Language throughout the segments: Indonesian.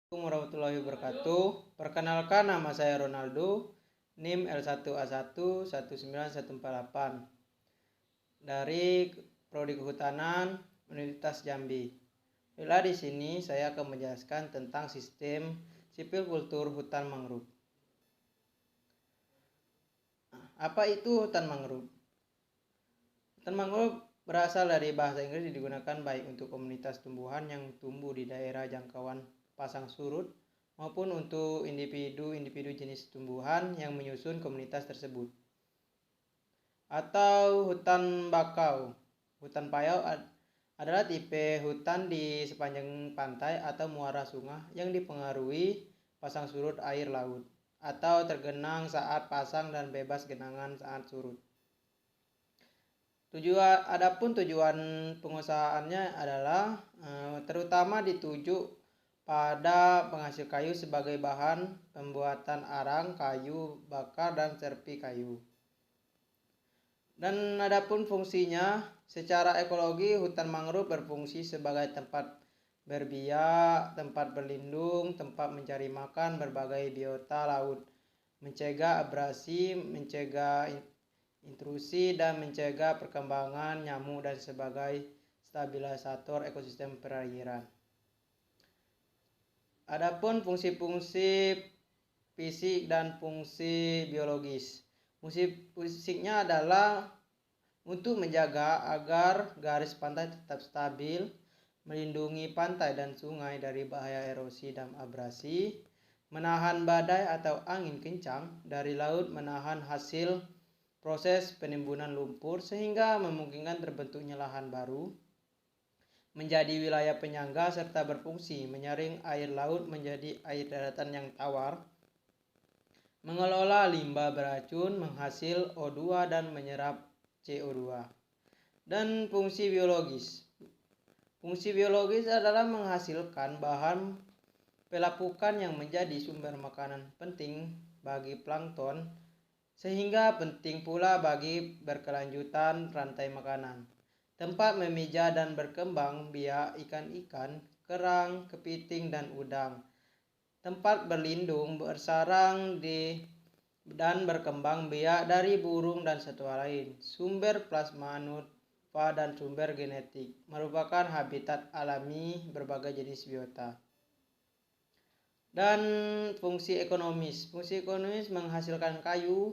Assalamualaikum warahmatullahi wabarakatuh. Perkenalkan, nama saya Ronaldo, NIM L1A1 19148 dari Prodi Kehutanan Universitas Jambi. Bila di sini saya akan menjelaskan tentang sistem sipil kultur hutan mangrove. Apa itu hutan mangrove? Hutan mangrove berasal dari bahasa Inggris, digunakan baik untuk komunitas tumbuhan yang tumbuh di daerah jangkauan pasang surut maupun untuk individu jenis tumbuhan yang menyusun komunitas tersebut. Atau hutan bakau. Hutan payau adalah tipe hutan di sepanjang pantai atau muara sungai yang dipengaruhi pasang surut air laut atau tergenang saat pasang dan bebas genangan saat surut. Tujuan pengusahaannya adalah terutama dituju pada penghasil kayu sebagai bahan pembuatan arang, kayu bakar, dan serpi kayu. Dan adapun fungsinya, secara ekologi hutan mangrove berfungsi sebagai tempat berbiak, tempat berlindung, tempat mencari makan berbagai biota laut, mencegah abrasi, mencegah intrusi, dan mencegah perkembangan nyamuk dan sebagai stabilisator ekosistem perairan. Adapun fungsi-fungsi fisik dan fungsi biologis. Fungsi fisiknya adalah untuk menjaga agar garis pantai tetap stabil, melindungi pantai dan sungai dari bahaya erosi dan abrasi, menahan badai atau angin kencang dari laut, menahan hasil proses penimbunan lumpur sehingga memungkinkan terbentuknya lahan baru, menjadi wilayah penyangga, serta berfungsi menyaring air laut menjadi air daratan yang tawar, mengelola limbah beracun, menghasil O2 dan menyerap CO2. Dan fungsi biologis. Fungsi biologis adalah menghasilkan bahan pelapukan yang menjadi sumber makanan penting bagi plankton, sehingga penting pula bagi berkelanjutan rantai makanan. Tempat memijah dan berkembang biak ikan-ikan, kerang, kepiting, dan udang. Tempat berlindung, bersarang dan berkembang biak dari burung dan satwa lain. Sumber plasma nutfah dan sumber genetik, merupakan habitat alami berbagai jenis biota. Dan fungsi ekonomis. Fungsi ekonomis menghasilkan kayu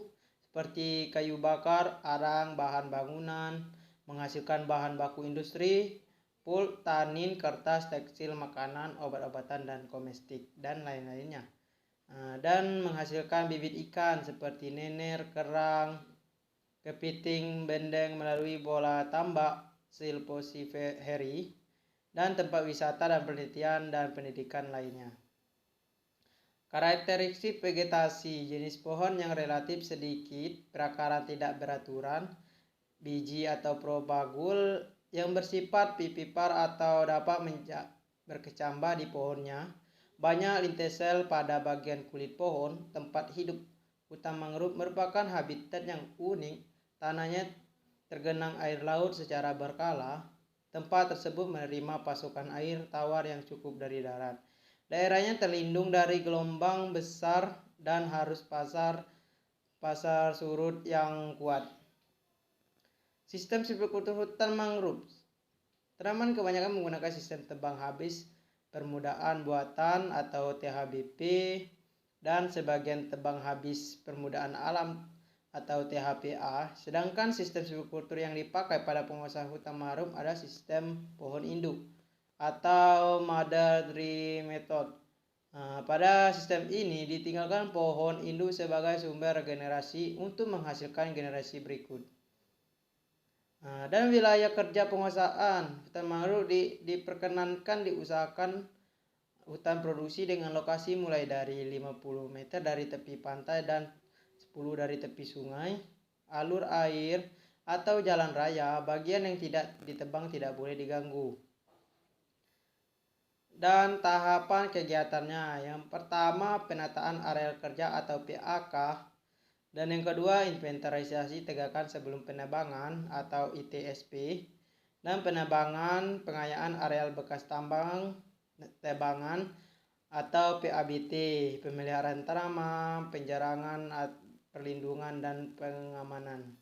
seperti kayu bakar, arang, bahan bangunan, menghasilkan bahan baku industri, pulp, tanin, kertas, tekstil, makanan, obat-obatan, dan komestik, dan lain-lainnya. Dan menghasilkan bibit ikan seperti nener, kerang, kepiting, bendeng melalui bola tambak, silposiferi, dan tempat wisata dan penelitian dan pendidikan lainnya. Karakteristik vegetasi, jenis pohon yang relatif sedikit, perakaran tidak beraturan, biji atau probagul yang bersifat pipipar atau dapat berkecambah di pohonnya, banyak lintasel pada bagian kulit pohon. Tempat hidup hutan mangrove merupakan habitat yang unik, tanahnya tergenang air laut secara berkala. Tempat tersebut menerima pasokan air tawar yang cukup dari darat. Daerahnya terlindung dari gelombang besar dan harus pasar surut yang kuat. Sistem silvikultur hutan mangrove. Tanaman kebanyakan menggunakan sistem tebang habis permukaan buatan atau THBP dan sebagian tebang habis permukaan alam atau THPA. Sedangkan sistem silvikultur yang dipakai pada pengusaha hutan mangrove adalah sistem pohon induk atau mother tree method. Pada sistem ini ditinggalkan pohon induk sebagai sumber regenerasi untuk menghasilkan generasi berikut. Dan wilayah kerja penguasaan hutan mangrove diperkenankan diusahakan hutan produksi dengan lokasi mulai dari 50 meter dari tepi pantai dan 10 dari tepi sungai, alur air, atau jalan raya. Bagian yang tidak ditebang tidak boleh diganggu. Dan tahapan kegiatannya, yang pertama penataan areal kerja atau PAK, dan yang kedua inventarisasi tegakkan sebelum penebangan atau ITSP, dan penebangan pengayaan areal bekas tambang tebangan atau PABT, pemeliharaan tanaman, penjarangan, perlindungan, dan pengamanan.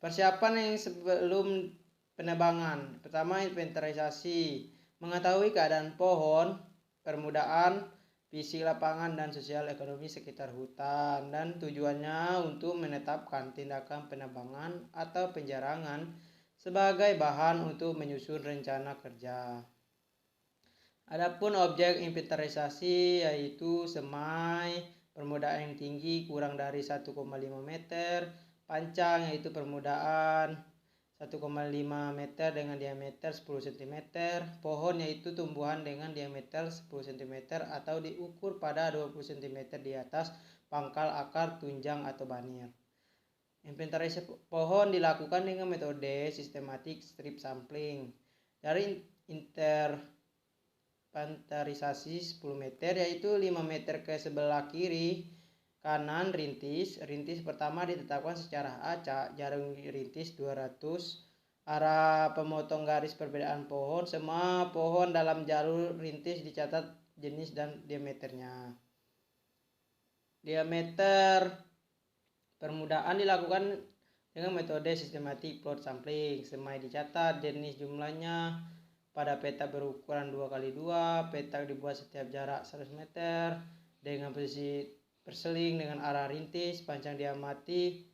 Persiapan yang sebelum penebangan. Pertama, inventarisasi, mengetahui keadaan pohon, permukaan, fisik lapangan, dan sosial ekonomi sekitar hutan, dan tujuannya untuk menetapkan tindakan penebangan atau penjarangan sebagai bahan untuk menyusun rencana kerja. Adapun objek inventarisasi yaitu semai, permukaan yang tinggi kurang dari 1,5 meter, pancang yaitu permukaan 1,5 meter dengan diameter 10 cm, pohon yaitu tumbuhan dengan diameter 10 cm atau diukur pada 20 cm di atas pangkal akar, tunjang atau banir. Inventarisasi pohon dilakukan dengan metode sistematik strip sampling. Dari inventarisasi 10 meter yaitu 5 meter ke sebelah kiri kanan rintis pertama ditetapkan secara acak, jarum rintis 200, arah pemotong garis perbedaan pohon, semua pohon dalam jalur rintis dicatat jenis dan diameternya. Diameter permukaan dilakukan dengan metode sistematik plot sampling, semai dicatat, jenis jumlahnya pada petak berukuran 2x2, petak dibuat setiap jarak 100 meter dengan posisi perseling dengan arah rintis, panjang diamati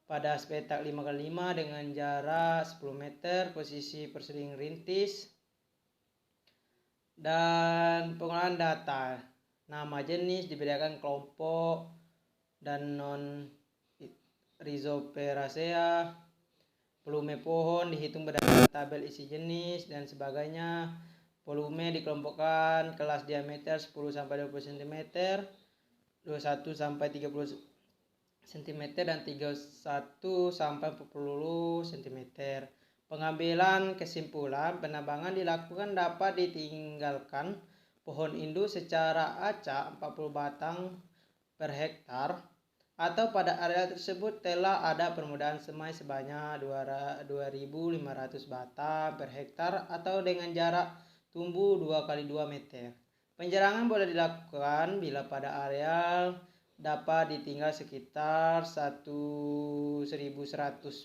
pada petak 5x5 dengan jarak 10 meter, posisi perseling rintis, dan pengolahan data. Nama jenis dibedakan kelompok dan non Rhizosperaceae. Volume pohon dihitung berdasarkan tabel isi jenis dan sebagainya. Volume dikelompokkan kelas diameter 10 sampai 20 cm, 21 sampai 30 cm dan 31 sampai 40 cm. Pengambilan kesimpulan, penebangan dilakukan dapat ditinggalkan pohon induk secara acak 40 batang per hektar, atau pada area tersebut telah ada permukaan semai sebanyak 2.500 batang per hektar atau dengan jarak tumbuh 2x2 meter. Penjarangan boleh dilakukan bila pada areal dapat ditinggal sekitar 1.100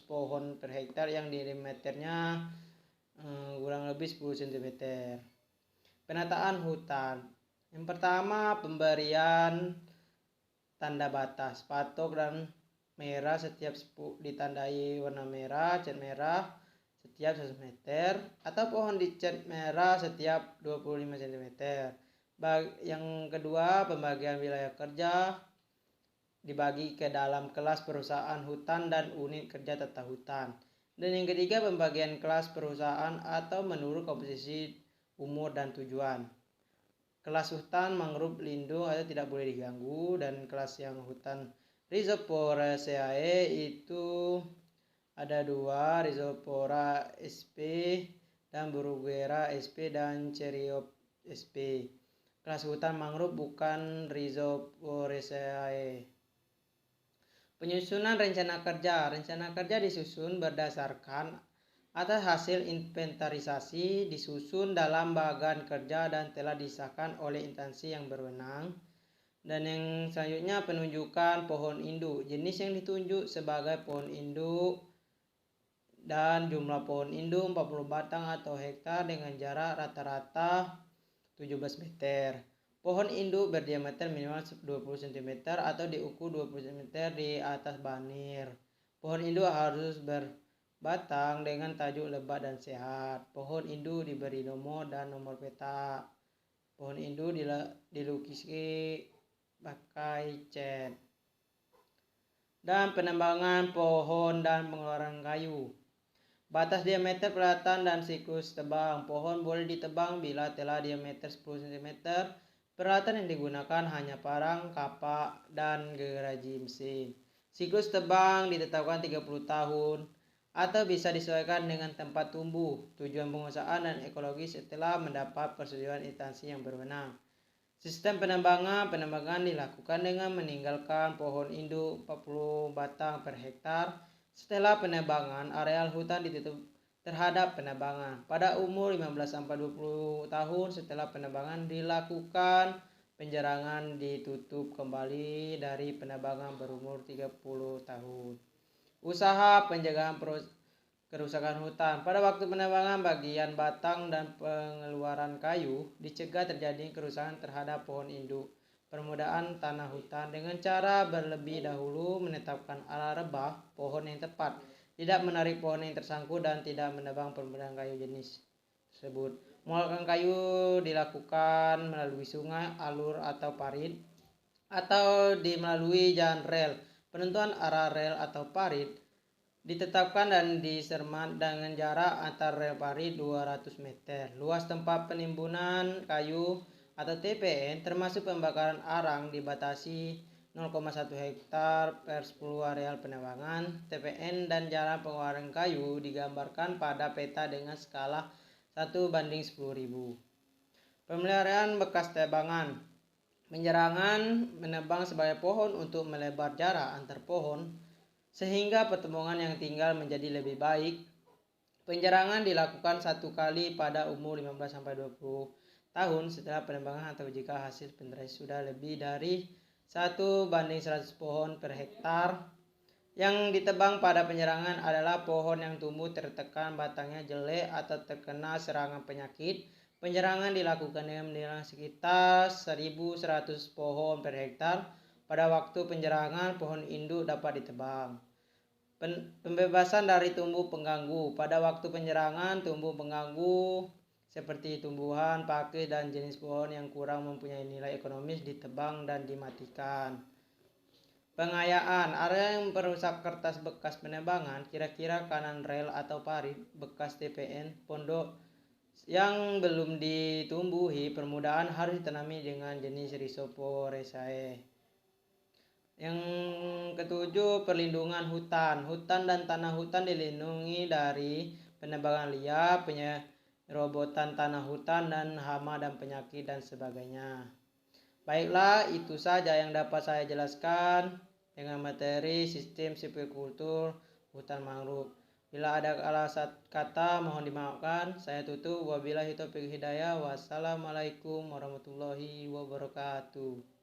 pohon per hektar yang diameternya kurang lebih 10 cm. Penataan hutan. Yang pertama, pemberian tanda batas, patok dan merah setiap ditandai warna merah, cat merah setiap 100 meter, atau pohon dicat merah setiap 25 cm. Yang kedua, pembagian wilayah kerja dibagi ke dalam kelas perusahaan hutan dan unit kerja tata hutan. Dan yang ketiga, pembagian kelas perusahaan atau menurut komposisi umur dan tujuan. Kelas hutan mangrove lindung atau tidak boleh diganggu, dan kelas yang hutan Rhizosperaceae itu ada 2, Rhizophora sp dan Bruguera sp dan Cereop sp. Kelas hutan mangrove bukan Rhizosperaceae. Penyusunan rencana kerja. Rencana kerja disusun berdasarkan atas hasil inventarisasi, disusun dalam bagan kerja dan telah disahkan oleh instansi yang berwenang. Dan yang selanjutnya, penunjukan pohon induk. Jenis yang ditunjuk sebagai pohon induk dan jumlah pohon induk 40 batang atau hektar dengan jarak rata-rata 17 meter. Pohon induk berdiameter minimal 20 cm atau diukur 20 cm di atas banir. Pohon induk harus batang dengan tajuk lebat dan sehat. Pohon induk diberi nomor dan nomor petak. Pohon induk dilukis pakai cat. Dan penebangan pohon dan pengeluaran kayu. Batas diameter peralatan dan siklus tebang. Pohon boleh ditebang bila telah diameter 10 cm. Peralatan yang digunakan hanya parang, kapak, dan geraji mesin. Siklus tebang ditetapkan 30 tahun. Atau bisa disesuaikan dengan tempat tumbuh, tujuan pengusahaan dan ekologi setelah mendapat persetujuan instansi yang berwenang. Sistem penebangan dilakukan dengan meninggalkan pohon induk 40 batang per hektar. Setelah penebangan, areal hutan ditutup terhadap penebangan. Pada umur 15-20 tahun setelah penebangan dilakukan, penjerangan ditutup kembali dari penebangan berumur 30 tahun. Usaha penjagaan kerusakan hutan. Pada waktu penebangan bagian batang dan pengeluaran kayu dicegah terjadi kerusakan terhadap pohon induk. Permudaan tanah hutan dengan cara berlebih dahulu menetapkan ala rebah pohon yang tepat, tidak menarik pohon yang tersangkut dan tidak menebang permukaan kayu jenis tersebut. Mengeluarkan kayu dilakukan melalui sungai, alur atau parit, atau melalui jalan rel. Penentuan arah rel atau parit ditetapkan dan disermat dengan jarak antar rel parit 200 meter. Luas tempat penimbunan kayu atau TPN termasuk pembakaran arang dibatasi 0,1 hektar per 10 areal penebangan. TPN dan jarak pengeluaran kayu digambarkan pada peta dengan skala 1:10.000. Pemeliharaan bekas tebangan. Penjerangan menebang sebagai pohon untuk melebar jarak antar pohon sehingga pertemuan yang tinggal menjadi lebih baik. Penjerangan dilakukan 1 kali pada umur 15-20 tahun setelah penebangan atau jika hasil penilaian sudah lebih dari 1:100 pohon per hektar. Yang ditebang pada penjerangan adalah pohon yang tumbuh tertekan, batangnya jelek atau terkena serangan penyakit. Penjerangan dilakukan dengan menilai sekitar 1.100 pohon per hektar. Pada waktu penjerangan, pohon induk dapat ditebang. Pembebasan dari tumbuh pengganggu. Pada waktu penjerangan, tumbuh pengganggu seperti tumbuhan, pakis, dan jenis pohon yang kurang mempunyai nilai ekonomis ditebang dan dimatikan. Pengayaan. Area yang merusak kertas bekas penebangan, kira-kira kanan rel atau parit, bekas TPN, pondok yang belum ditumbuhi, permukaan harus ditanami dengan jenis Rhizosphoreaceae. Yang ketujuh, perlindungan hutan. Hutan dan tanah hutan dilindungi dari penebangan liar, penyerobotan tanah hutan, dan hama dan penyakit dan sebagainya. Baiklah, itu saja yang dapat saya jelaskan dengan materi sistem silvikultur hutan mangrove. Bila ada salah kata mohon dimaafkan. Saya tutup. Wabillahi taufiq hidayah. Wassalamualaikum warahmatullahi wabarakatuh.